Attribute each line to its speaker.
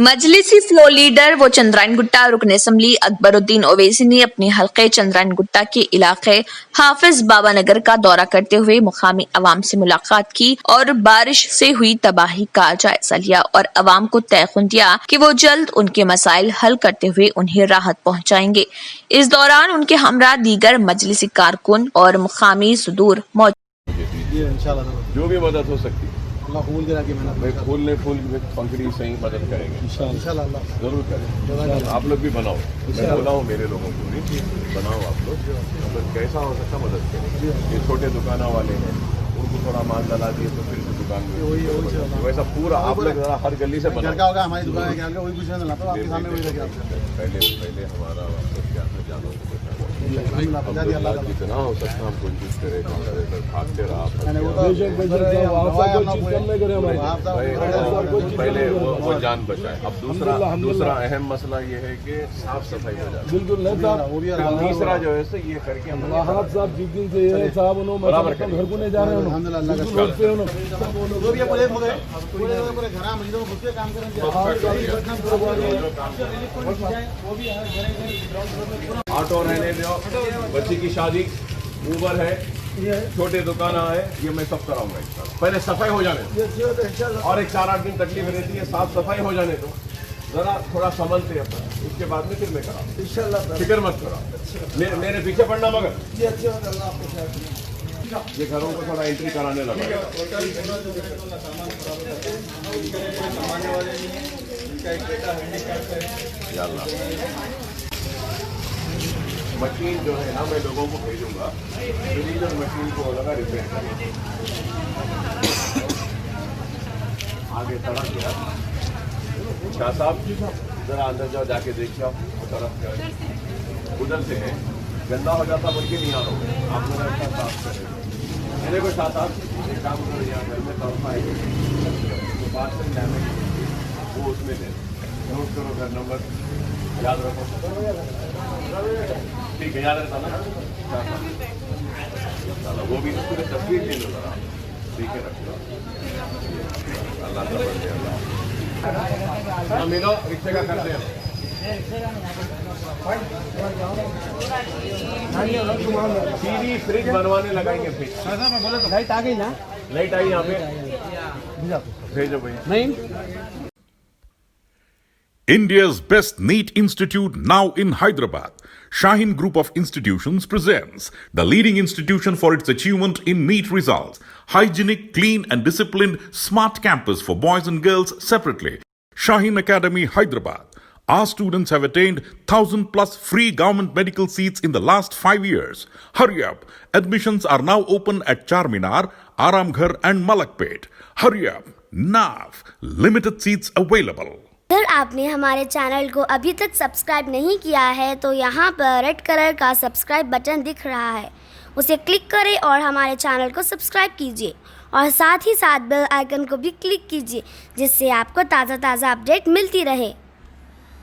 Speaker 1: मजलिसी flow leader व चंद्रायन गुट्टा रुकन assembly Akbaruddin Owaisi ने अपने हल्के चंद्रायन गुट्टा के इलाके हाफिज बाबा नगर का दौरा करते हुए मुकामी अवाम से मुलाकात की और बारिश से हुई तबाही का जायजा लिया और अवाम को तयक़ुन दिया कि वो जल्द उनके मसाइल हल करते हुए उन्हें राहत पहुँचाएंगे। इस दौरान उनके हमरा दीगर मजलिसी कारकुन और मुकामी सदूर मौजूद।
Speaker 2: जो भी मदद हो सकती है फूल की पंखड़ी से ही मदद करेंगे इंशाल्लाह, जरूर करें। आप लोग भी बनाओ, मैं बोला हूँ मेरे लोगों को भी बनाओ, आप लोग कैसा हो सकता मदद करें। ये छोटे दुकाना वाले हैं उनको थोड़ा माल डाला दिए तो फिर दुकान में वैसा पूरा आप लोग जरा हर गली से बना हमारी दुकान पहले हमारा जानो जितना हो सकता हम कोशिश करें भागते रहा। पहले वो जान बचाए। अब दूसरा अहम मसला ये है कि साफ सफाई हो जाए। बिल्कुल। तीसरा जो है ये करके बराबर घर को नहीं जा रहे ऑटो रहने दो, बच्ची की शादी, ऊबर है, छोटे दुकान है, ये मैं सब कराऊंगा। पहले सफाई हो जाने दो और एक 4-8 दिन तकलीफ रहती है, साफ सफाई हो जाने दो, जरा थोड़ा समझते हैं, उसके बाद में फिर मैं कराऊँ इंशाल्लाह। फिक्र मत करो, मेरे पीछे पड़ना मगर ये घरों को थोड़ा एंट्री कराने लगा। मशीन जो है ना मैं लोगों को भेजूंगा, मशीन को लगा रिपेयर करें। आगे तरफ गया शाह साहब, जरा अंदर जाओ, जाके देख जाओ तरफ उधर से है गंदा हो जाता बल्कि नहीं आ रहा आप लोग ऐसा साफ करें। मेरे को शाह साहब एक काम करो, यहाँ घर में तरफ आएंगे तो बात से डैमेज वो उसमें दे नोट करो, घर नंबर याद रखो, ठीक है याद रहता ना। वो भी पूरे तस्वीर ले लो जरा, ठीक है रख लो। अल्लाह का बंदे मिलो, रिक्शे का करते हैं। टीवी फ्रिज बनवाने लगाएंगे फिर। लाइट आ गई ना, लाइट आई यहाँ पे भेजो भाई। नहीं
Speaker 3: India's best NEET institute now in Hyderabad. Shaheen Group of Institutions presents the leading institution for its achievement in NEET results. Hygienic, clean and disciplined smart campus for boys and girls separately. Shaheen Academy, Hyderabad. Our students have attained 1,000 plus free government medical seats in the last 5 years. Hurry up. Admissions are now open at Charminar, Aramghar and Malakpet. Hurry up. Now. Limited seats available.
Speaker 4: अगर आपने हमारे channel को अभी तक subscribe नहीं किया है तो यहाँ पर रेड कलर का सब्सक्राइब बटन दिख रहा है, उसे क्लिक करें और हमारे चैनल को सब्सक्राइब कीजिए और साथ ही साथ बेल आइकन को भी क्लिक कीजिए जिससे आपको ताज़ा अपडेट मिलती रहे।